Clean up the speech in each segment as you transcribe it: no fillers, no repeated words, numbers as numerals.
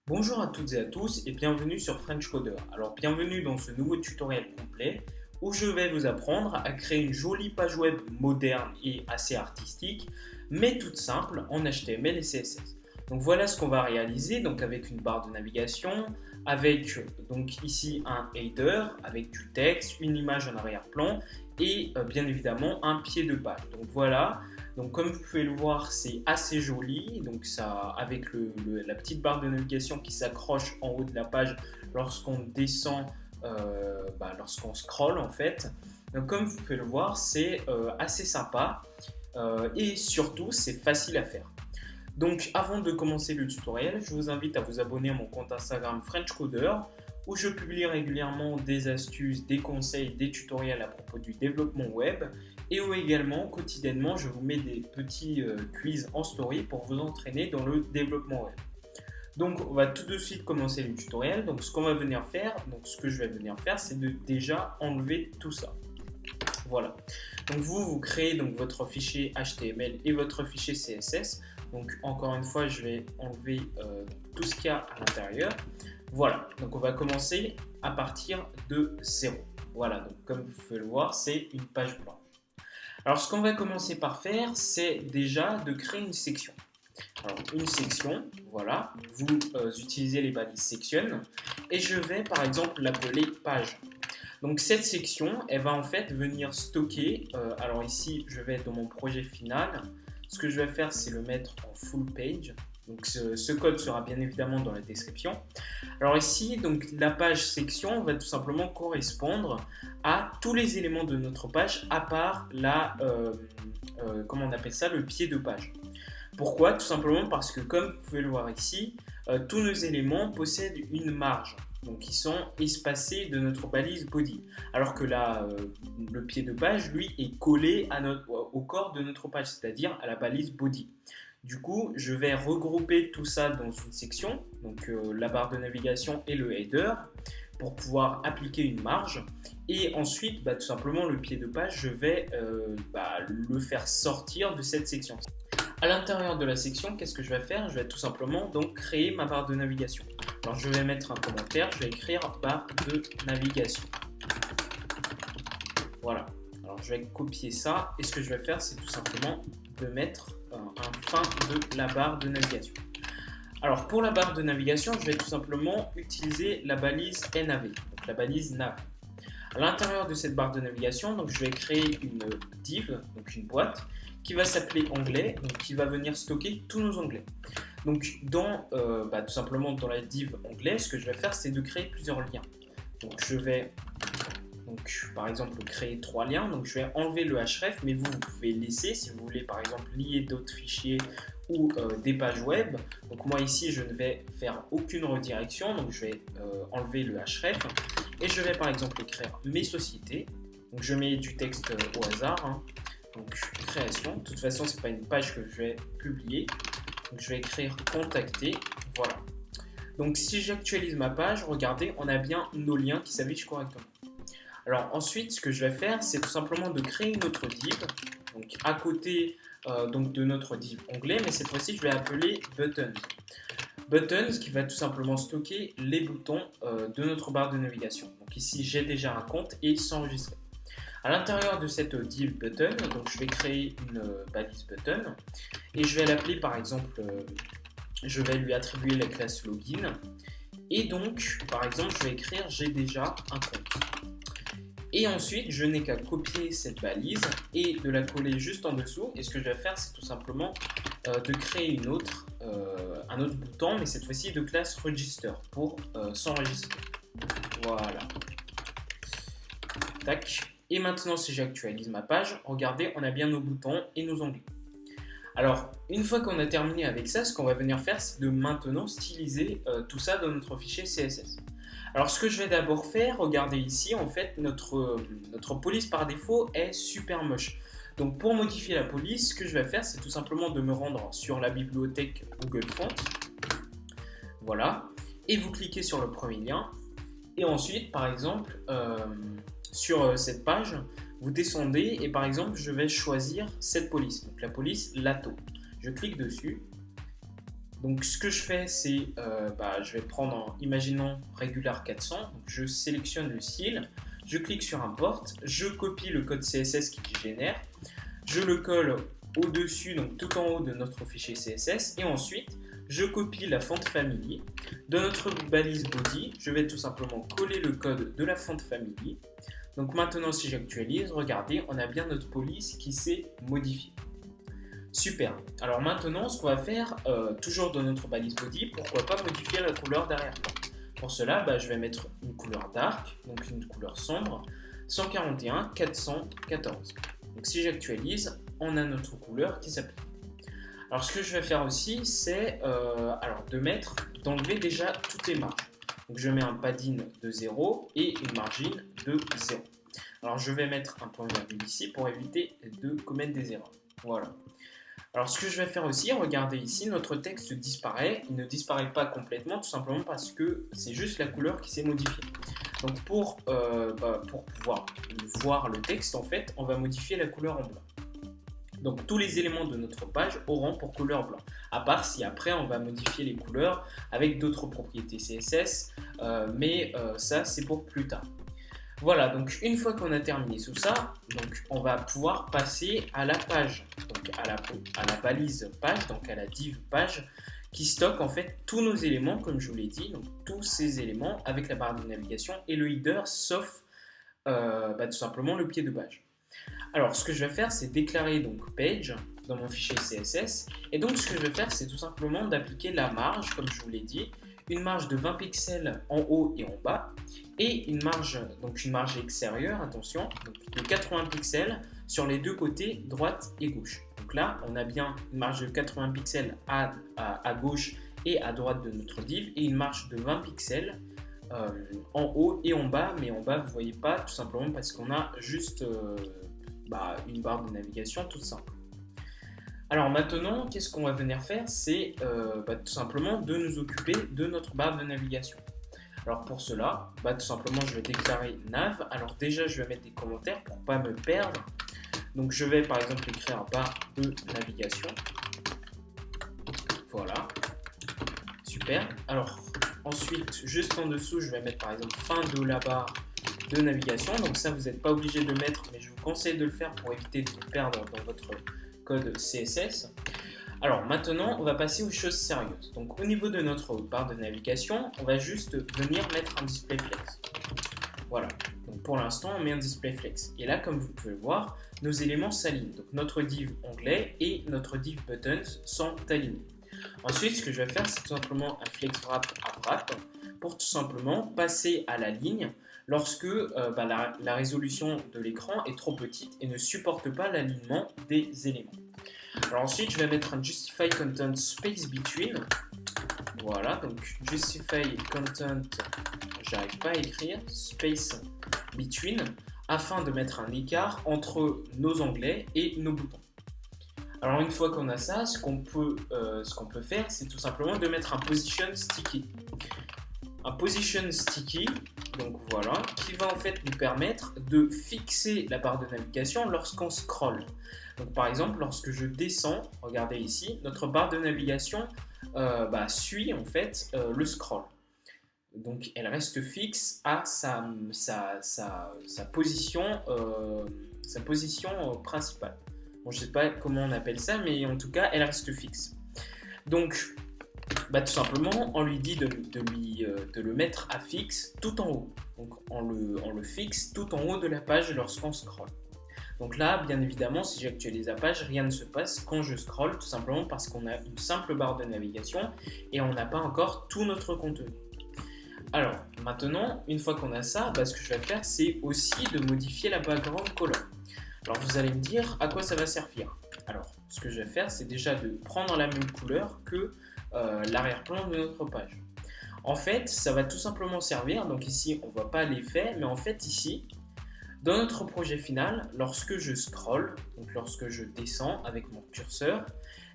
Bonjour à toutes et à tous et bienvenue sur French Coder. Alors bienvenue dans ce nouveau tutoriel complet où je vais vous apprendre à créer une jolie page web moderne et assez artistique mais toute simple en HTML et CSS. Donc voilà ce qu'on va réaliser donc avec une barre de navigation, avec donc ici un header avec du texte, une image en arrière-plan et bien évidemment un pied de page. Donc voilà. Donc comme vous pouvez le voir, c'est assez joli. Donc ça, avec la petite barre de navigation qui s'accroche en haut de la page lorsqu'on descend, lorsqu'on scrolle en fait. Donc comme vous pouvez le voir, c'est assez sympa et surtout c'est facile à faire. Donc avant de commencer le tutoriel, je vous invite à vous abonner à mon compte Instagram French Coder où je publie régulièrement des astuces, des conseils, des tutoriels à propos du développement web et où également quotidiennement je vous mets des petits quiz en story pour vous entraîner dans le développement web. Donc on va tout de suite commencer le tutoriel. Donc ce que je vais venir faire, c'est de déjà enlever tout ça. Voilà. Donc vous créez donc votre fichier HTML et votre fichier CSS. Donc encore une fois, je vais enlever tout ce qu'il y a à l'intérieur. Voilà, donc on va commencer à partir de 0. Voilà, donc comme vous pouvez le voir, c'est une page blanche. Alors ce qu'on va commencer par faire, c'est déjà de créer une section. Alors une section, voilà, vous utilisez les balises section et je vais par exemple l'appeler page. Donc cette section, elle va en fait venir stocker, alors ici je vais être dans mon projet final, ce que je vais faire c'est le mettre en full page. Donc ce code sera bien évidemment dans la description. Alors ici, donc la page section va tout simplement correspondre à tous les éléments de notre page à part comment on appelle ça, le pied de page. Pourquoi? Tout simplement parce que comme vous pouvez le voir ici, tous nos éléments possèdent une marge. Donc ils sont espacés de notre balise body. Alors que là, le pied de page, lui, est collé au corps de notre page, c'est-à-dire à la balise body. Du coup, je vais regrouper tout ça dans une section, donc la barre de navigation et le header, pour pouvoir appliquer une marge. Et ensuite, tout simplement, le pied de page, je vais le faire sortir de cette section. À l'intérieur de la section, qu'est-ce que je vais faire? Je vais tout simplement donc créer ma barre de navigation. Alors, je vais mettre un commentaire, je vais écrire barre de navigation. Voilà. Alors, je vais copier ça et ce que je vais faire, c'est tout simplement de mettre un fin de la barre de navigation. Alors pour la barre de navigation, je vais tout simplement utiliser la balise NAV, donc la balise nav. À l'intérieur de cette barre de navigation, donc je vais créer une div, donc une boîte, qui va s'appeler onglet, donc qui va venir stocker tous nos onglets. Donc tout simplement dans la div onglet, ce que je vais faire, c'est de créer plusieurs liens. Donc je vais par exemple créer 3 liens, donc je vais enlever le href, mais vous pouvez laisser si vous voulez par exemple lier d'autres fichiers ou des pages web. Donc moi ici je ne vais faire aucune redirection, donc je vais enlever le href et je vais par exemple écrire mes sociétés. Donc je mets du texte au hasard, donc création, de toute façon c'est pas une page que je vais publier, donc je vais écrire contacter, voilà. Donc si j'actualise ma page, regardez, on a bien nos liens qui s'affichent correctement. Alors ensuite, ce que je vais faire, c'est tout simplement de créer une autre div, donc à côté de notre div onglet, mais cette fois-ci, je vais appeler buttons. Buttons qui va tout simplement stocker les boutons de notre barre de navigation. Donc ici, j'ai déjà un compte et s'enregistrer. À l'intérieur de cette div button, donc je vais créer une balise button et je vais l'appeler par exemple, je vais lui attribuer la classe login et donc par exemple, je vais écrire j'ai déjà un compte. Et ensuite, je n'ai qu'à copier cette balise et de la coller juste en dessous. Et ce que je vais faire, c'est tout simplement de créer un autre bouton, mais cette fois-ci de classe register pour s'enregistrer. Voilà. Tac. Et maintenant, si j'actualise ma page, regardez, on a bien nos boutons et nos onglets. Alors, une fois qu'on a terminé avec ça, ce qu'on va venir faire, c'est de maintenant styliser tout ça dans notre fichier CSS. Alors ce que je vais d'abord faire, regardez ici, en fait notre police par défaut est super moche. Donc pour modifier la police, ce que je vais faire, c'est tout simplement de me rendre sur la bibliothèque Google Fonts. Voilà. Et vous cliquez sur le premier lien. Et ensuite, par exemple, sur cette page, vous descendez et par exemple, je vais choisir cette police. Donc la police Lato. Je clique dessus. Donc ce que je fais, c'est, je vais prendre, imaginons Regular 400, donc je sélectionne le style, je clique sur Import, je copie le code CSS qui génère, je le colle au-dessus, donc tout en haut de notre fichier CSS, et ensuite je copie la font family. De notre balise body, je vais tout simplement coller le code de la font family. Donc maintenant, si j'actualise, regardez, on a bien notre police qui s'est modifiée. Super. Alors maintenant, ce qu'on va faire, toujours dans notre balise body, pourquoi pas modifier la couleur d'arrière-plan. Pour cela, je vais mettre une couleur dark, donc une couleur sombre, 141 414. Donc si j'actualise, on a notre couleur qui s'applique. Alors ce que je vais faire aussi, c'est d'enlever déjà toutes les marges. Donc je mets un padding de 0 et une margine de 0. Alors je vais mettre un point virgule ici pour éviter de commettre des erreurs. Voilà. Alors ce que je vais faire aussi, regardez ici, notre texte disparaît. Il ne disparaît pas complètement, tout simplement parce que c'est juste la couleur qui s'est modifiée. Donc pour pouvoir voir le texte, en fait, on va modifier la couleur en blanc. Donc tous les éléments de notre page auront pour couleur blanc, à part si après on va modifier les couleurs avec d'autres propriétés CSS, mais ça c'est pour plus tard. Voilà, donc une fois qu'on a terminé tout ça, donc on va pouvoir passer à la page, donc à la balise page, donc à la div page, qui stocke en fait tous nos éléments, comme je vous l'ai dit, donc tous ces éléments avec la barre de navigation et le header, sauf tout simplement le pied de page. Alors, ce que je vais faire, c'est déclarer donc page dans mon fichier CSS. Et donc, ce que je vais faire, c'est tout simplement d'appliquer la marge, comme je vous l'ai dit, une marge de 20 pixels en haut et en bas, et une marge extérieure, attention, donc de 80 pixels sur les deux côtés, droite et gauche. Donc là, on a bien une marge de 80 pixels à gauche et à droite de notre div, et une marge de 20 pixels en haut et en bas, mais en bas, vous ne voyez pas, tout simplement parce qu'on a juste une barre de navigation toute simple. Alors maintenant, qu'est-ce qu'on va venir faire? C'est tout simplement de nous occuper de notre barre de navigation. Alors pour cela, tout simplement, je vais déclarer nav. Alors déjà, je vais mettre des commentaires pour ne pas me perdre. Donc je vais par exemple écrire barre de navigation. Voilà. Super. Alors ensuite, juste en dessous, je vais mettre par exemple fin de la barre de navigation. Donc ça, vous n'êtes pas obligé de mettre, mais je vous conseille de le faire pour éviter de vous perdre dans votre code CSS. Alors maintenant, on va passer aux choses sérieuses. Donc au niveau de notre barre de navigation, on va juste venir mettre un display flex. Voilà. Donc pour l'instant, on met un display flex. Et là, comme vous pouvez le voir, nos éléments s'alignent. Donc notre div onglet et notre div buttons sont alignés. Ensuite, ce que je vais faire, c'est tout simplement un flex wrap à wrap pour tout simplement passer à la ligne lorsque la résolution de l'écran est trop petite et ne supporte pas l'alignement des éléments. Alors ensuite, je vais mettre un justify content space between. Voilà, donc justify content, j'arrive pas à écrire, space between, afin de mettre un écart entre nos onglets et nos boutons. Alors une fois qu'on a ça, ce qu'on peut faire, c'est tout simplement de mettre un position sticky. Un position sticky, donc voilà, qui va en fait nous permettre de fixer la barre de navigation lorsqu'on scrolle. Donc par exemple, lorsque je descends, regardez ici, notre barre de navigation suit en fait le scroll. Donc elle reste fixe à sa position principale. Bon, je ne sais pas comment on appelle ça, mais en tout cas, elle reste fixe. Donc, tout simplement, on lui dit de le mettre à fixe tout en haut. Donc, on le fixe tout en haut de la page lorsqu'on scrolle. Donc là, bien évidemment, si j'actualise la page, rien ne se passe quand je scrolle, tout simplement parce qu'on a une simple barre de navigation et on n'a pas encore tout notre contenu. Alors, maintenant, une fois qu'on a ça, ce que je vais faire, c'est aussi de modifier la background color. Alors, vous allez me dire à quoi ça va servir. Alors, ce que je vais faire, c'est déjà de prendre la même couleur que l'arrière-plan de notre page. En fait, ça va tout simplement servir, donc ici, on ne voit pas l'effet, mais en fait, ici, dans notre projet final, lorsque je scroll, donc lorsque je descends avec mon curseur,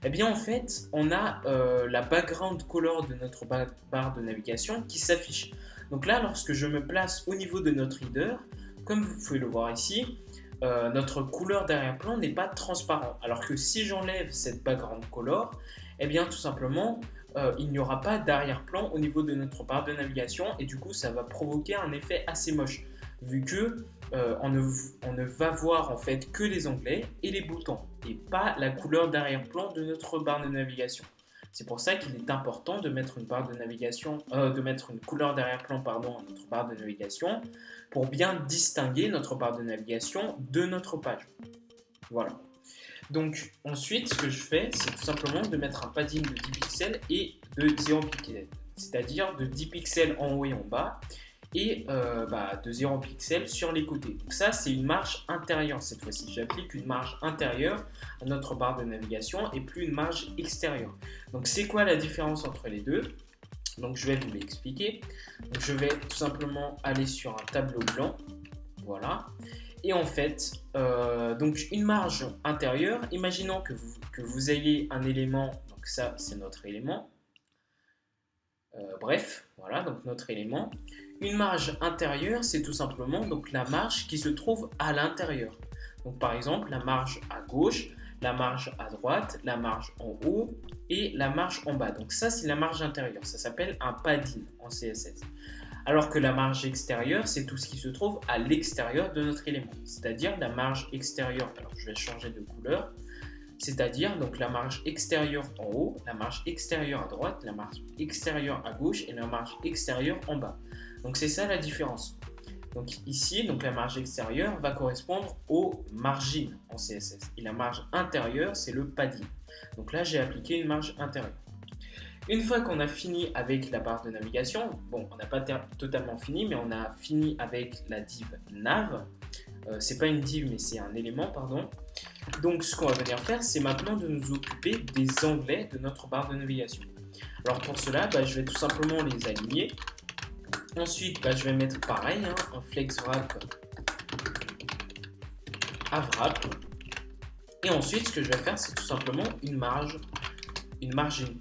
eh bien en fait, on a la background color de notre barre de navigation qui s'affiche. Donc là, lorsque je me place au niveau de notre header, comme vous pouvez le voir ici, notre couleur d'arrière-plan n'est pas transparent. Alors que si j'enlève cette background color, eh bien tout simplement, il n'y aura pas d'arrière-plan au niveau de notre barre de navigation et du coup ça va provoquer un effet assez moche vu que on ne va voir en fait que les onglets et les boutons et pas la couleur d'arrière-plan de notre barre de navigation. C'est pour ça qu'il est important de mettre une barre de navigation, de mettre une couleur d'arrière-plan pardon, à notre barre de navigation pour bien distinguer notre barre de navigation de notre page. Voilà. Donc ensuite, ce que je fais, c'est tout simplement de mettre un padding de 10 pixels et de 0 pixels, c'est-à-dire de 10 pixels en haut et en bas et de 0 pixels sur les côtés. Donc ça, c'est une marge intérieure cette fois-ci. J'applique une marge intérieure à notre barre de navigation et plus une marge extérieure. Donc c'est quoi la différence entre les deux ? Donc je vais vous l'expliquer. Donc je vais tout simplement aller sur un tableau blanc. Voilà. Et en fait, donc une marge intérieure, imaginons que vous ayez un élément, donc ça c'est notre élément. Bref, voilà, donc notre élément. Une marge intérieure, c'est tout simplement donc la marge qui se trouve à l'intérieur. Donc par exemple, la marge à gauche, la marge à droite, la marge en haut et la marge en bas. Donc ça, c'est la marge intérieure. Ça s'appelle un padding en CSS. Alors que la marge extérieure, c'est tout ce qui se trouve à l'extérieur de notre élément. C'est-à-dire la marge extérieure, alors je vais changer de couleur, c'est-à-dire donc la marge extérieure en haut, la marge extérieure à droite, la marge extérieure à gauche et la marge extérieure en bas. Donc c'est ça la différence. Donc ici, donc la marge extérieure va correspondre aux margines en CSS. Et la marge intérieure, c'est le padding. Donc là, j'ai appliqué une marge intérieure. Une fois qu'on a fini avec la barre de navigation, bon, on n'a pas totalement fini, mais on a fini avec la div nav. C'est pas une div, mais c'est un élément, pardon. Donc ce qu'on va venir faire, c'est maintenant de nous occuper des onglets de notre barre de navigation. Alors pour cela, je vais tout simplement les aligner. Ensuite, je vais mettre pareil, un flex wrap à wrap. Et ensuite, ce que je vais faire, c'est tout simplement une margin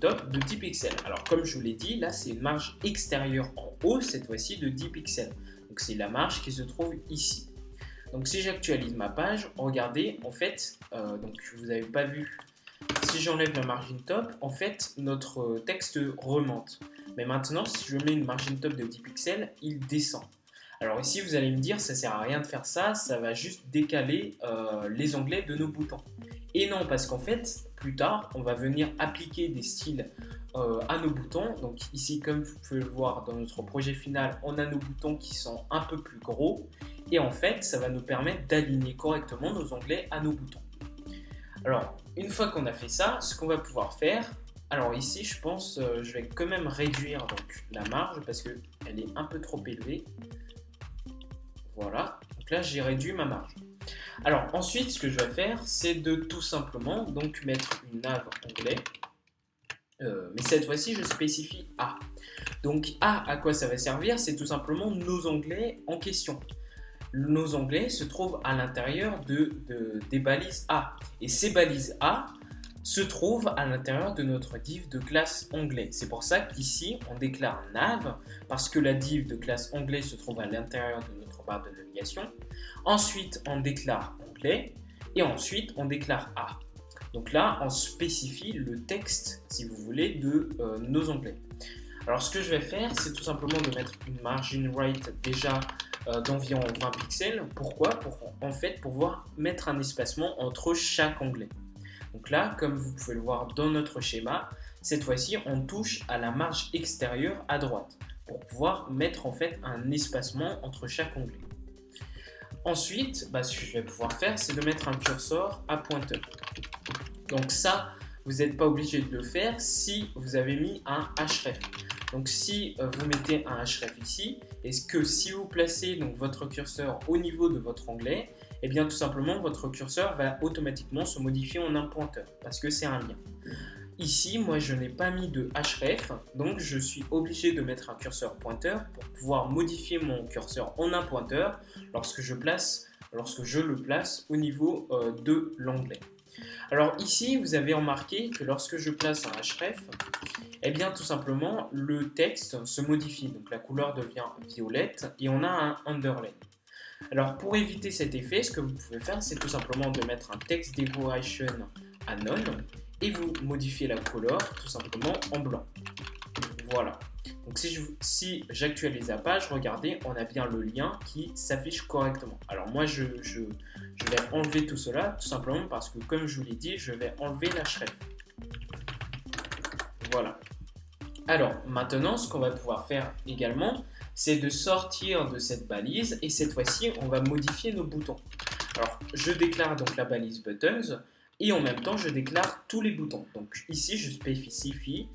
top de 10 pixels. Alors comme je vous l'ai dit, là c'est une marge extérieure en haut, cette fois-ci de 10 pixels. Donc c'est la marge qui se trouve ici. Donc si j'actualise ma page, regardez, en fait, donc vous n'avez pas vu, si j'enlève la margin top, en fait notre texte remonte. Mais maintenant, si je mets une margin top de 10 pixels, il descend. Alors ici, vous allez me dire, ça sert à rien de faire ça, ça va juste décaler les onglets de nos boutons. Et non, parce qu'en fait, plus tard, on va venir appliquer des styles à nos boutons. Donc ici, comme vous pouvez le voir dans notre projet final, on a nos boutons qui sont un peu plus gros. Et en fait, ça va nous permettre d'aligner correctement nos onglets à nos boutons. Alors, une fois qu'on a fait ça, ce qu'on va pouvoir faire, alors ici, je pense, je vais quand même réduire donc, la marge parce qu'elle est un peu trop élevée. Voilà, donc là, j'ai réduit ma marge. Alors ensuite, ce que je vais faire, c'est de tout simplement donc mettre une nav onglet. Mais cette fois-ci, je spécifie A. Donc A, à quoi ça va servir? C'est tout simplement nos onglets en question. Nos onglets se trouvent à l'intérieur des balises A. Et ces balises A se trouvent à l'intérieur de notre div de classe onglet. C'est pour ça qu'ici, on déclare nav, parce que la div de classe onglet se trouve à l'intérieur de notre barre de navigation. Ensuite, on déclare onglet, et ensuite, on déclare A. Donc là, on spécifie le texte, si vous voulez, de nos onglets. Alors, ce que je vais faire, c'est tout simplement de mettre une margin right déjà d'environ 20 pixels. Pourquoi? Pour pouvoir mettre un espacement entre chaque onglet. Donc là, comme vous pouvez le voir dans notre schéma, cette fois-ci, on touche à la marge extérieure à droite pour pouvoir mettre en fait un espacement entre chaque onglet. Ensuite, ce que je vais pouvoir faire, c'est de mettre un curseur à pointeur. Donc ça, vous n'êtes pas obligé de le faire si vous avez mis un href. Donc si vous mettez un href ici, est-ce que si vous placez donc, votre curseur au niveau de votre onglet, eh bien tout simplement votre curseur va automatiquement se modifier en un pointeur parce que c'est un lien. Ici, moi je n'ai pas mis de href, donc je suis obligé de mettre un curseur pointeur pour pouvoir modifier mon curseur en un pointeur lorsque je le place au niveau de l'onglet. Alors ici, vous avez remarqué que lorsque je place un href, eh bien tout simplement le texte se modifie, donc la couleur devient violette et on a un underline. Alors pour éviter cet effet, ce que vous pouvez faire, c'est tout simplement de mettre un text decoration à none et vous modifiez la couleur tout simplement en blanc. Voilà. Donc si j'actualise la page, regardez, on a bien le lien qui s'affiche correctement. Alors moi, je vais enlever tout cela, tout simplement parce que, comme je vous l'ai dit, je vais enlever la href. Voilà. Alors maintenant, ce qu'on va pouvoir faire également, c'est de sortir de cette balise et cette fois-ci, on va modifier nos boutons. Alors, je déclare donc la balise buttons et en même temps, je déclare tous les boutons. Donc ici, je spécifie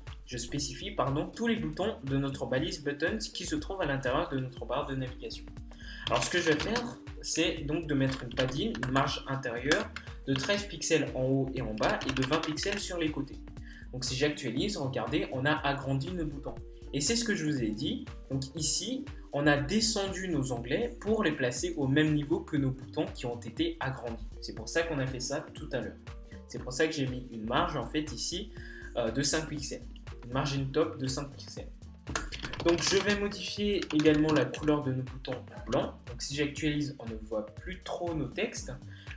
tous les boutons de notre balise buttons qui se trouvent à l'intérieur de notre barre de navigation. Alors, ce que je vais faire, c'est donc de mettre une padding, une marge intérieure de 13 pixels en haut et en bas et de 20 pixels sur les côtés. Donc si j'actualise, regardez, on a agrandi nos boutons. Et c'est ce que je vous ai dit. Donc ici, on a descendu nos onglets pour les placer au même niveau que nos boutons qui ont été agrandis. C'est pour ça qu'on a fait ça tout à l'heure. C'est pour ça que j'ai mis une marge en fait ici de 5 pixels. Une margin top de 5 pixels. Donc je vais modifier également la couleur de nos boutons en blanc. Donc si j'actualise, on ne voit plus trop nos textes.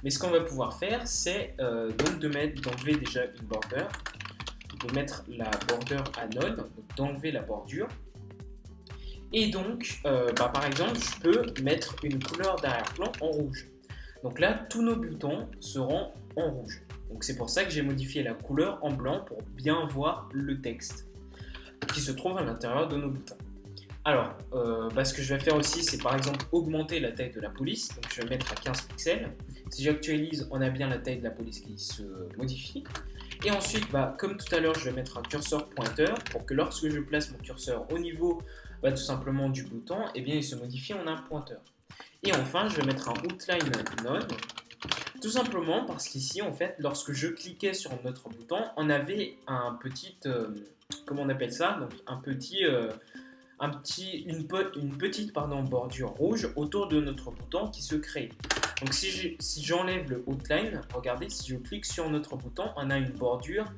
Mais ce qu'on va pouvoir faire, c'est donc d'enlever déjà une border, de mettre la border à none, donc d'enlever la bordure. Et donc, par exemple, je peux mettre une couleur d'arrière-plan en rouge. Donc là, tous nos boutons seront en rouge. Donc c'est pour ça que j'ai modifié la couleur en blanc pour bien voir le texte qui se trouve à l'intérieur de nos boutons. Alors, ce que je vais faire aussi, c'est par exemple augmenter la taille de la police. Donc je vais mettre à 15 pixels. Si j'actualise, on a bien la taille de la police qui se modifie. Et ensuite, comme tout à l'heure, je vais mettre un curseur pointeur pour que lorsque je place mon curseur au niveau tout simplement du bouton, il se modifie en un pointeur. Et enfin, je vais mettre un outline none, tout simplement parce qu'ici, en fait, lorsque je cliquais sur notre bouton, on avait un petit, comment on appelle ça, donc une petite bordure rouge autour de notre bouton qui se crée. Donc si j'enlève le outline, regardez, si je clique sur notre bouton, on a une bordure,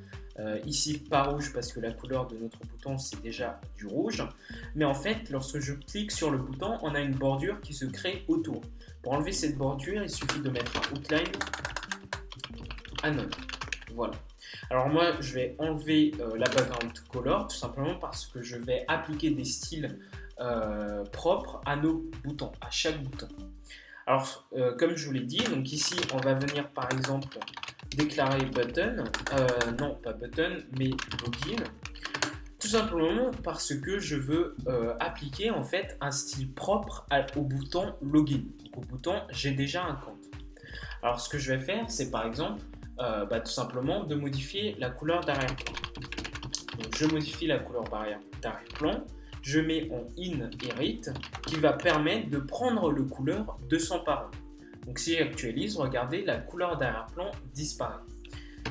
ici pas rouge parce que la couleur de notre bouton c'est déjà du rouge, mais en fait lorsque je clique sur le bouton, on a une bordure qui se crée autour. Pour enlever cette bordure, il suffit de mettre un outline à none. Voilà. Alors moi je vais enlever la background color tout simplement parce que je vais appliquer des styles propres à nos boutons, à chaque bouton. Alors, comme je vous l'ai dit, donc ici, on va venir par exemple déclarer button, non pas button, mais login, tout simplement parce que je veux appliquer en fait un style propre au bouton login. Donc, au bouton, j'ai déjà un compte. Alors, ce que je vais faire, c'est par exemple, tout simplement de modifier la couleur d'arrière-plan. Donc, je modifie la couleur d'arrière-plan. Je mets en inherit qui va permettre de prendre le couleur de son parent. Donc si j'actualise, regardez, la couleur d'arrière-plan disparaît.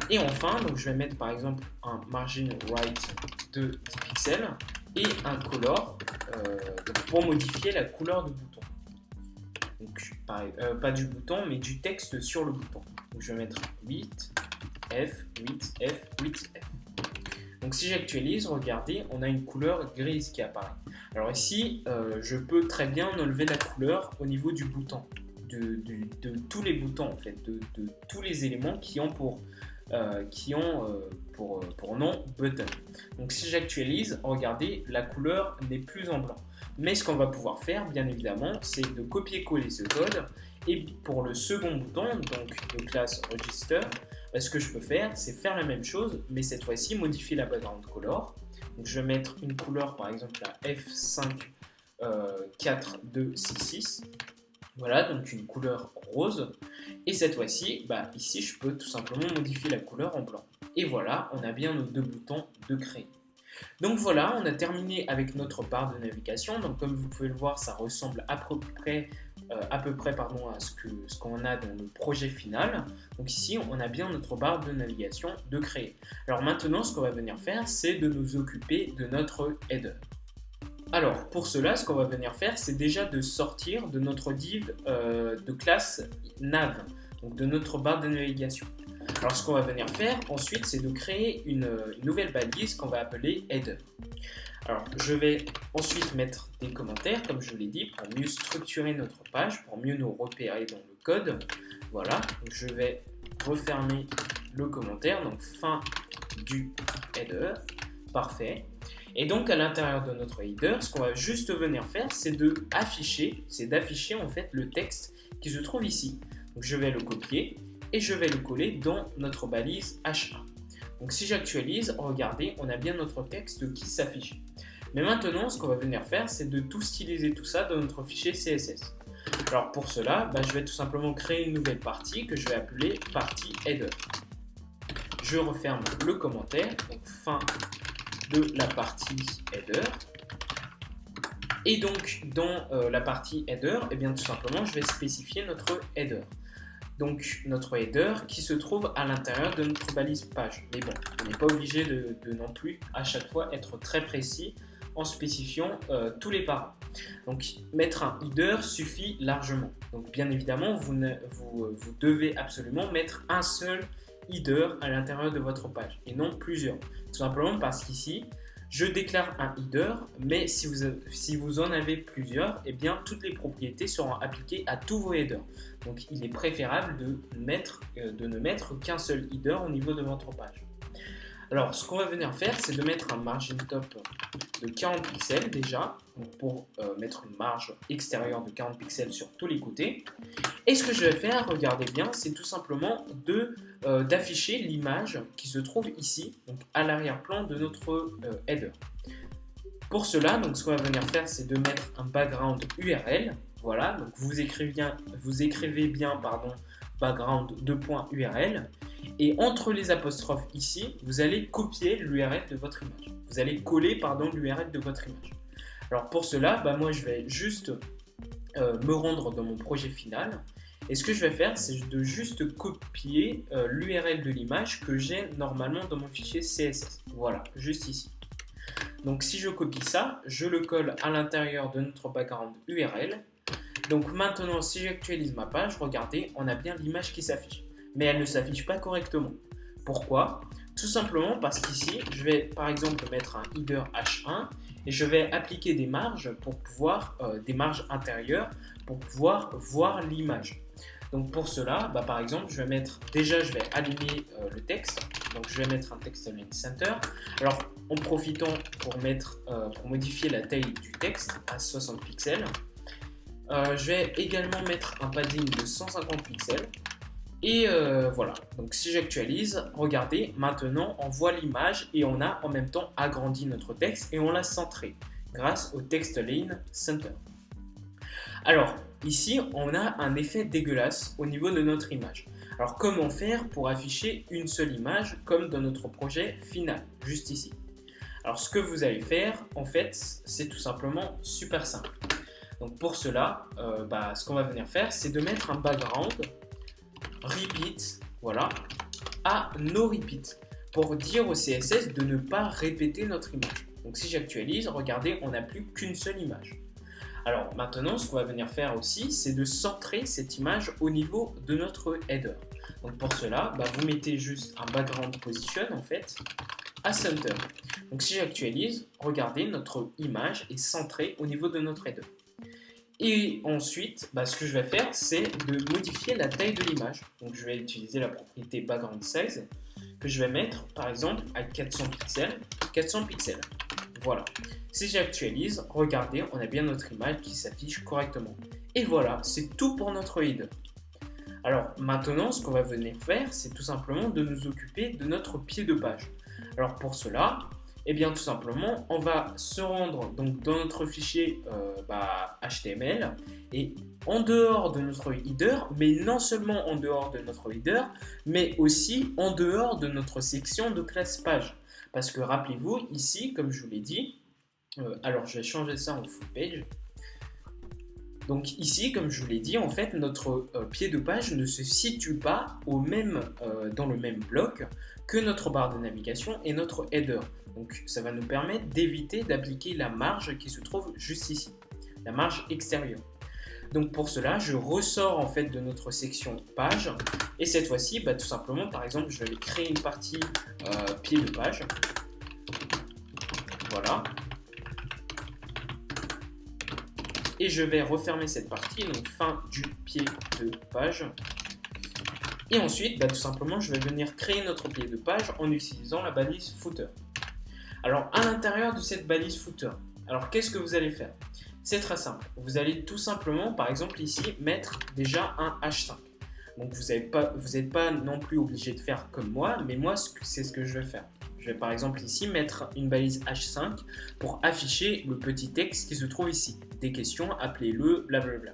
Et enfin, donc je vais mettre par exemple un margin right de 10 pixels et un color pour modifier la couleur du bouton. Donc pas du bouton mais du texte sur le bouton. Donc je vais mettre 8F, 8F, 8F. Donc si j'actualise, regardez, on a une couleur grise qui apparaît. Alors ici, je peux très bien enlever la couleur au niveau du bouton, de tous les boutons en fait, de tous les éléments qui ont pour nom button. Donc si j'actualise, regardez, la couleur n'est plus en blanc. Mais ce qu'on va pouvoir faire, bien évidemment, c'est de copier-coller ce code. Et pour le second bouton, donc de classe register, ce que je peux faire, c'est faire la même chose, mais cette fois-ci, modifier la background color. Donc, je vais mettre une couleur, par exemple, la F54266. Voilà, donc une couleur rose. Et cette fois-ci, ici, je peux tout simplement modifier la couleur en blanc. Et voilà, on a bien nos deux boutons de créer. Donc voilà, on a terminé avec notre barre de navigation. Donc comme vous pouvez le voir, ça ressemble à peu près à ce qu'on a dans le projet final. Donc ici, on a bien notre barre de navigation de créer. Alors maintenant, ce qu'on va venir faire, c'est de nous occuper de notre header. Alors pour cela, ce qu'on va venir faire, c'est déjà de sortir de notre div de classe nav, donc de notre barre de navigation. Alors ce qu'on va venir faire ensuite, c'est de créer une nouvelle balise qu'on va appeler header. Alors je vais ensuite mettre des commentaires, comme je vous l'ai dit, pour mieux structurer notre page, pour mieux nous repérer dans le code. Voilà, donc je vais refermer le commentaire, donc fin du header, parfait. Et donc à l'intérieur de notre header, ce qu'on va juste venir faire, c'est d'afficher en fait le texte qui se trouve ici. Donc je vais le copier et je vais le coller dans notre balise H1. Donc si j'actualise, regardez, on a bien notre texte qui s'affiche. Mais maintenant, ce qu'on va venir faire, c'est de tout styliser tout ça dans notre fichier CSS. Alors pour cela, je vais tout simplement créer une nouvelle partie que je vais appeler partie header. Je referme le commentaire, donc fin de la partie header. Et donc dans la partie header, tout simplement, je vais spécifier notre header. Donc notre header qui se trouve à l'intérieur de notre balise page. Mais bon, on n'est pas obligé de non plus à chaque fois être très précis en spécifiant tous les paramètres. Donc mettre un header suffit largement. Donc bien évidemment, vous devez absolument mettre un seul header à l'intérieur de votre page et non plusieurs. Tout simplement parce qu'ici, je déclare un header, mais si vous en avez plusieurs, toutes les propriétés seront appliquées à tous vos headers. Donc il est préférable de ne mettre qu'un seul header au niveau de votre page. Alors ce qu'on va venir faire, c'est de mettre un margin top de 40 pixels déjà, pour mettre une marge extérieure de 40 pixels sur tous les côtés. Et ce que je vais faire, regardez bien, c'est tout simplement d'afficher l'image qui se trouve ici, donc à l'arrière-plan de notre header. Pour cela, donc, ce qu'on va venir faire, c'est de mettre un background URL. Voilà, donc vous écrivez bien background .url. Et entre les apostrophes ici, vous allez copier l'URL de votre image. Vous allez coller l'URL de votre image. Alors pour cela, moi je vais juste me rendre dans mon projet final. Et ce que je vais faire, c'est de juste copier l'URL de l'image que j'ai normalement dans mon fichier CSS. Voilà, juste ici. Donc si je copie ça, je le colle à l'intérieur de notre background URL. Donc maintenant, si j'actualise ma page, regardez, on a bien l'image qui s'affiche. Mais elle ne s'affiche pas correctement. Pourquoi? Tout simplement parce qu'ici, je vais par exemple mettre un header H1 et je vais appliquer des marges des marges intérieures pour pouvoir voir l'image. Donc pour cela, par exemple, je vais aligner le texte. Donc je vais mettre un text align center. Alors en profitant pour modifier la taille du texte à 60 pixels. Je vais également mettre un padding de 150 pixels. Et voilà, donc si j'actualise, regardez, maintenant on voit l'image et on a en même temps agrandi notre texte et on l'a centré grâce au Text Align Center. Alors ici, on a un effet dégueulasse au niveau de notre image. Alors comment faire pour afficher une seule image comme dans notre projet final, juste ici? Alors ce que vous allez faire, en fait, c'est tout simplement super simple. Donc pour cela, ce qu'on va venir faire, c'est de mettre un background repeat, voilà, à no repeat, pour dire au CSS de ne pas répéter notre image. Donc si j'actualise, regardez, on n'a plus qu'une seule image. Alors maintenant, ce qu'on va venir faire aussi, c'est de centrer cette image au niveau de notre header. Donc pour cela, vous mettez juste un background position en fait à center. Donc si j'actualise, regardez, notre image est centrée au niveau de notre header. Et ensuite, ce que je vais faire, c'est de modifier la taille de l'image. Donc je vais utiliser la propriété background size que je vais mettre par exemple à 400 pixels. Voilà. Si j'actualise, regardez, on a bien notre image qui s'affiche correctement. Et voilà, c'est tout pour notre header. Alors maintenant, ce qu'on va venir faire, c'est tout simplement de nous occuper de notre pied de page. Alors pour cela, tout simplement, on va se rendre donc dans notre fichier HTML et en dehors de notre header, mais non seulement en dehors de notre header, mais aussi en dehors de notre section de classe page. Parce que rappelez-vous, ici, comme je vous l'ai dit, alors je vais changer ça en full page. Donc ici, comme je vous l'ai dit, en fait, notre pied de page ne se situe pas dans le même bloc que notre barre de navigation et notre header. Donc ça va nous permettre d'éviter d'appliquer la marge qui se trouve juste ici, la marge extérieure. Donc pour cela, je ressors en fait de notre section page et cette fois-ci, tout simplement, par exemple, je vais créer une partie pied de page. Voilà. Et je vais refermer cette partie, donc fin du pied de page. Et ensuite, tout simplement, je vais venir créer notre pied de page en utilisant la balise footer. Alors, à l'intérieur de cette balise footer, alors qu'est-ce que vous allez faire? C'est très simple. Vous allez tout simplement, par exemple ici, mettre déjà un H5. Donc, vous n'êtes pas non plus obligé de faire comme moi, mais moi, c'est ce que je vais faire. Je vais par exemple ici mettre une balise H5 pour afficher le petit texte qui se trouve ici. Des questions, appelez-le, blablabla.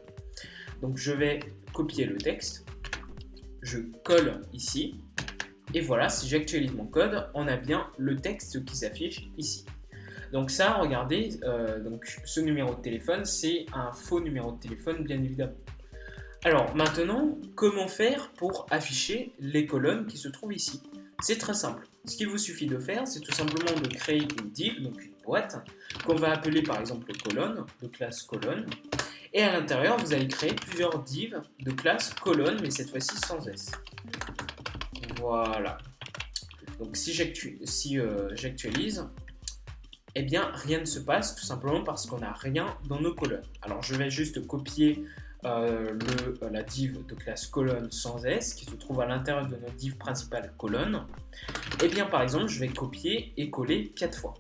Donc, je vais copier le texte. Je colle ici. Et voilà, si j'actualise mon code, on a bien le texte qui s'affiche ici. Donc ça, regardez, donc ce numéro de téléphone, c'est un faux numéro de téléphone, bien évidemment. Alors maintenant, comment faire pour afficher les colonnes qui se trouvent ici? C'est très simple. Ce qu'il vous suffit de faire, c'est tout simplement de créer une div, donc une boîte, qu'on va appeler par exemple colonne, de classe colonne. Et à l'intérieur, vous allez créer plusieurs divs de classe colonne, mais cette fois-ci sans S. Voilà. Donc si j'actualise, eh bien rien ne se passe tout simplement parce qu'on n'a rien dans nos colonnes. Alors je vais juste copier la div de classe colonne sans S qui se trouve à l'intérieur de notre div principale colonne. Et bien par exemple je vais copier et coller 4 fois.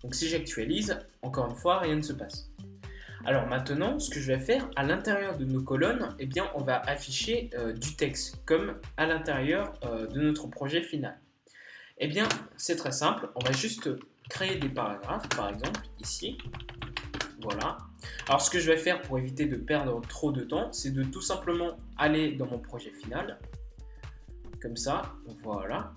Donc si j'actualise, encore une fois rien ne se passe. Alors maintenant, ce que je vais faire à l'intérieur de nos colonnes, eh bien, on va afficher du texte comme à l'intérieur de notre projet final. Eh bien, c'est très simple. On va juste créer des paragraphes, par exemple, ici. Voilà. Alors, ce que je vais faire pour éviter de perdre trop de temps, c'est de tout simplement aller dans mon projet final. Comme ça, voilà.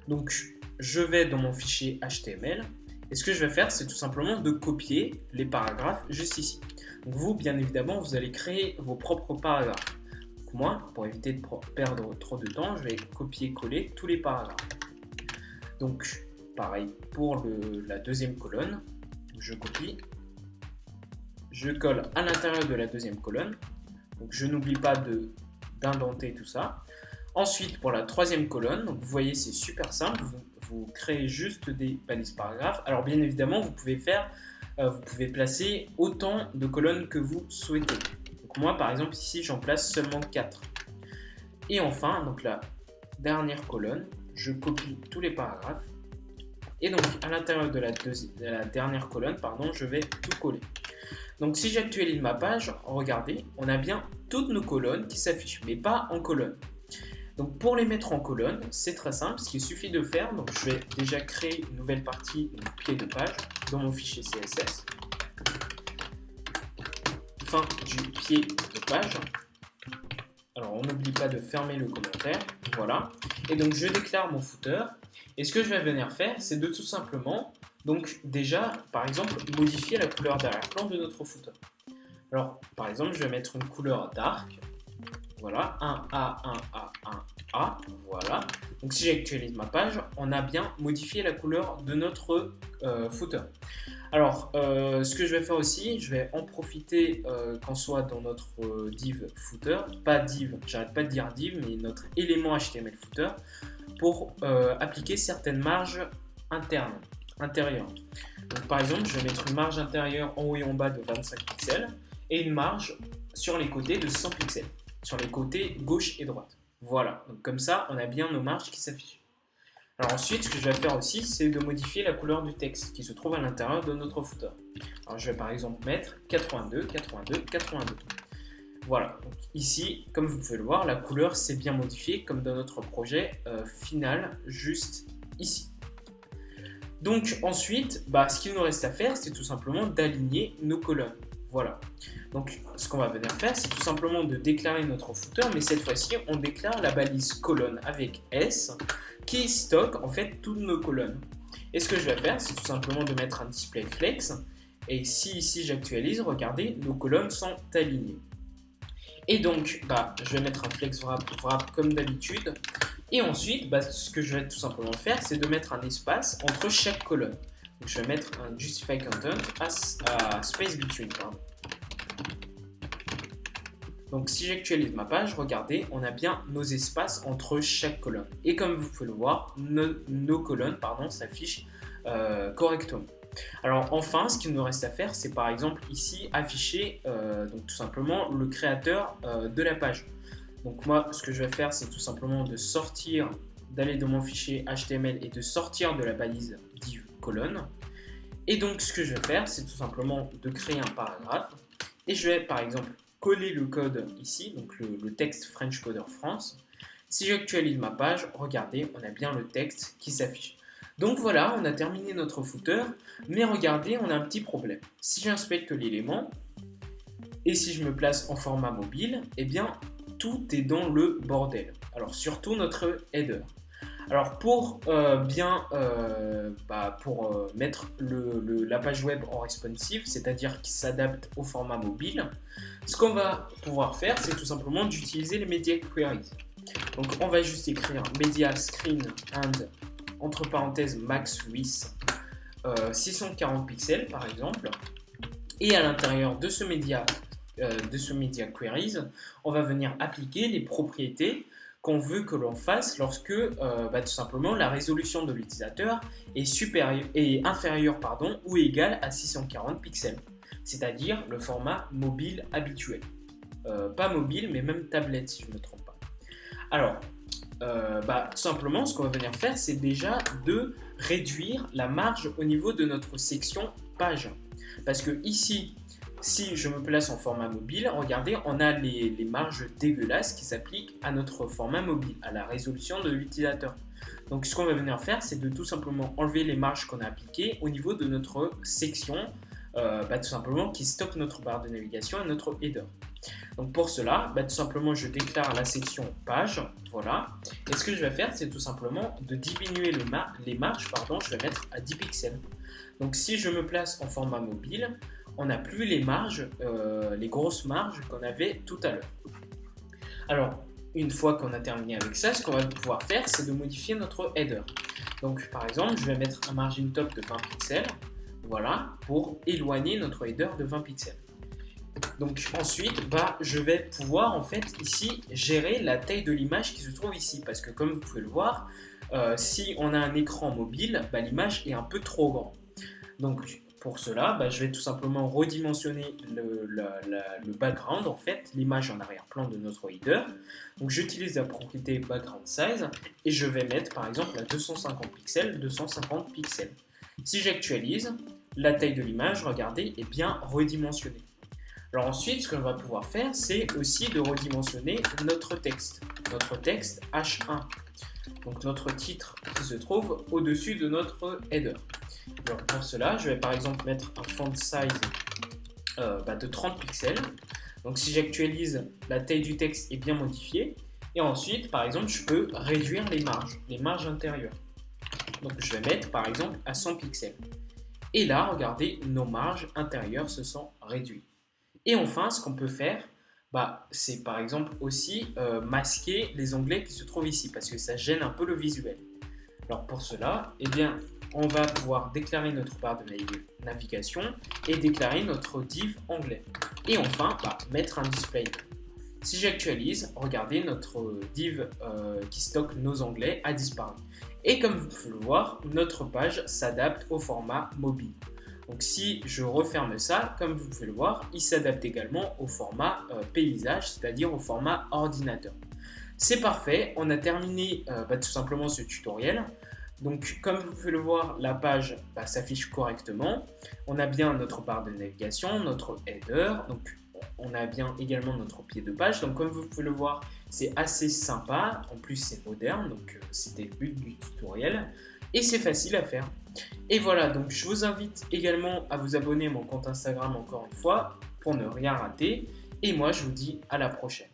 Donc, je vais dans mon fichier HTML. Et ce que je vais faire, c'est tout simplement de copier les paragraphes juste ici. Donc vous, bien évidemment, vous allez créer vos propres paragraphes. Donc moi, pour éviter de perdre trop de temps, je vais copier-coller tous les paragraphes. Donc, pareil pour la deuxième colonne. Je copie. Je colle à l'intérieur de la deuxième colonne. Donc je n'oublie pas d'indenter tout ça. Ensuite, pour la troisième colonne, donc vous voyez, c'est super simple. Vous créez juste des balises paragraphes. Alors bien évidemment, vous pouvez placer autant de colonnes que vous souhaitez. Donc moi, par exemple, ici, j'en place seulement 4. Et enfin, donc la dernière colonne, je copie tous les paragraphes. Et donc, à l'intérieur de la dernière colonne, je vais tout coller. Donc si j'actualise ma page, regardez, on a bien toutes nos colonnes qui s'affichent, mais pas en colonne. Donc pour les mettre en colonne, c'est très simple, ce qu'il suffit de faire, donc je vais déjà créer une nouvelle partie, donc pied de page, dans mon fichier CSS. Fin du pied de page. Alors on n'oublie pas de fermer le commentaire, voilà. Et donc je déclare mon footer, et ce que je vais venir faire, c'est de tout simplement, donc déjà, par exemple, modifier la couleur d'arrière-plan de notre footer. Alors par exemple, je vais mettre une couleur dark. Voilà, 1A, 1A, 1A, voilà. Donc si j'actualise ma page, on a bien modifié la couleur de notre footer. Alors, ce que je vais faire aussi, je vais en profiter qu'on soit dans notre div footer, pas div, j'arrête pas de dire div, mais notre élément HTML footer, pour appliquer certaines marges intérieures. Donc par exemple, je vais mettre une marge intérieure en haut et en bas de 25 pixels et une marge sur les côtés de 100 pixels. Sur les côtés gauche et droite. Voilà, donc comme ça, on a bien nos marges qui s'affichent. Alors ensuite, ce que je vais faire aussi, c'est de modifier la couleur du texte qui se trouve à l'intérieur de notre footer. Alors je vais par exemple mettre 82, 82, 82. Voilà, donc ici, comme vous pouvez le voir, la couleur s'est bien modifiée comme dans notre projet final, juste ici. Donc ensuite, ce qu'il nous reste à faire, c'est tout simplement d'aligner nos colonnes. Voilà. Donc, ce qu'on va venir faire, c'est tout simplement de déclarer notre footer, mais cette fois-ci, on déclare la balise colonne avec S qui stocke en fait toutes nos colonnes. Et ce que je vais faire, c'est tout simplement de mettre un display flex. Et si ici j'actualise, regardez, nos colonnes sont alignées. Et donc, je vais mettre un flex wrap comme d'habitude. Et ensuite, ce que je vais tout simplement faire, c'est de mettre un espace entre chaque colonne. Donc, je vais mettre un justify content à space between. Donc si j'actualise ma page, regardez, on a bien nos espaces entre chaque colonne. Et comme vous pouvez le voir, nos colonnes s'affichent correctement. Alors enfin, ce qu'il nous reste à faire, c'est par exemple ici afficher donc tout simplement le créateur de la page. Donc moi, ce que je vais faire, c'est tout simplement d'aller dans mon fichier HTML et de sortir de la balise div colonne. Et donc, ce que je vais faire, c'est tout simplement de créer un paragraphe. Et je vais, par exemple, coller le code ici, donc le texte French Coder France. Si j'actualise ma page, regardez, on a bien le texte qui s'affiche. Donc voilà, on a terminé notre footer, mais regardez, on a un petit problème. Si j'inspecte l'élément, et si je me place en format mobile, eh bien, tout est dans le bordel. Alors, surtout notre header. Alors, pour mettre la page web en responsive, c'est-à-dire qui s'adapte au format mobile, ce qu'on va pouvoir faire, c'est tout simplement d'utiliser les media queries. Donc, on va juste écrire media screen and entre parenthèses max width 640 pixels par exemple. Et à l'intérieur de ce media queries, on va venir appliquer les propriétés qu'on veut que l'on fasse lorsque tout simplement la résolution de l'utilisateur est inférieure ou égale à 640 pixels, c'est-à-dire le format mobile habituel. Pas mobile, mais même tablette si je ne me trompe pas. Alors, tout simplement, ce qu'on va venir faire, c'est déjà de réduire la marge au niveau de notre section page. Parce que ici, si je me place en format mobile, regardez, on a les marges dégueulasses qui s'appliquent à notre format mobile, à la résolution de l'utilisateur. Donc ce qu'on va venir faire, c'est de tout simplement enlever les marges qu'on a appliquées au niveau de notre section, tout simplement qui stocke notre barre de navigation et notre header. Donc pour cela, tout simplement je déclare la section page, voilà. Et ce que je vais faire, c'est tout simplement de diminuer les marges, je vais mettre à 10 pixels. Donc si je me place en format mobile, on n'a plus les marges, les grosses marges qu'on avait tout à l'heure. Alors, une fois qu'on a terminé avec ça, ce qu'on va pouvoir faire, c'est de modifier notre header. Donc, par exemple, je vais mettre un margin top de 20 pixels, voilà, pour éloigner notre header de 20 pixels. Donc ensuite, je vais pouvoir en fait ici gérer la taille de l'image qui se trouve ici, parce que comme vous pouvez le voir, si on a un écran mobile, l'image est un peu trop grande. Donc pour cela, je vais tout simplement redimensionner le background, en fait, l'image en arrière-plan de notre header. Donc j'utilise la propriété background size et je vais mettre par exemple à 250 pixels. Si j'actualise, la taille de l'image, regardez, est bien redimensionnée. Alors ensuite, ce qu'on va pouvoir faire, c'est aussi de redimensionner notre texte H1. Donc notre titre qui se trouve au-dessus de notre header. Alors pour cela, je vais par exemple mettre un font size de 30 pixels. Donc si j'actualise, la taille du texte est bien modifiée. Et ensuite, par exemple, je peux réduire les marges intérieures. Donc je vais mettre par exemple à 100 pixels. Et là, regardez, nos marges intérieures se sont réduites. Et enfin, ce qu'on peut faire, c'est par exemple aussi masquer les onglets qui se trouvent ici, parce que ça gêne un peu le visuel. Alors pour cela, on va pouvoir déclarer notre barre de navigation et déclarer notre div onglet. Et enfin, mettre un display. Si j'actualise, regardez, notre div qui stocke nos onglets a disparu. Et comme vous pouvez le voir, notre page s'adapte au format mobile. Donc si je referme ça, comme vous pouvez le voir, il s'adapte également au format paysage, c'est-à-dire au format ordinateur. C'est parfait, on a terminé tout simplement ce tutoriel. Donc comme vous pouvez le voir, la page s'affiche correctement. On a bien notre barre de navigation, notre header, donc on a bien également notre pied de page. Donc comme vous pouvez le voir, c'est assez sympa, en plus c'est moderne, donc c'était le but du tutoriel. Et c'est facile à faire. Et voilà, donc je vous invite également à vous abonner à mon compte Instagram encore une fois pour ne rien rater. Et moi, je vous dis à la prochaine.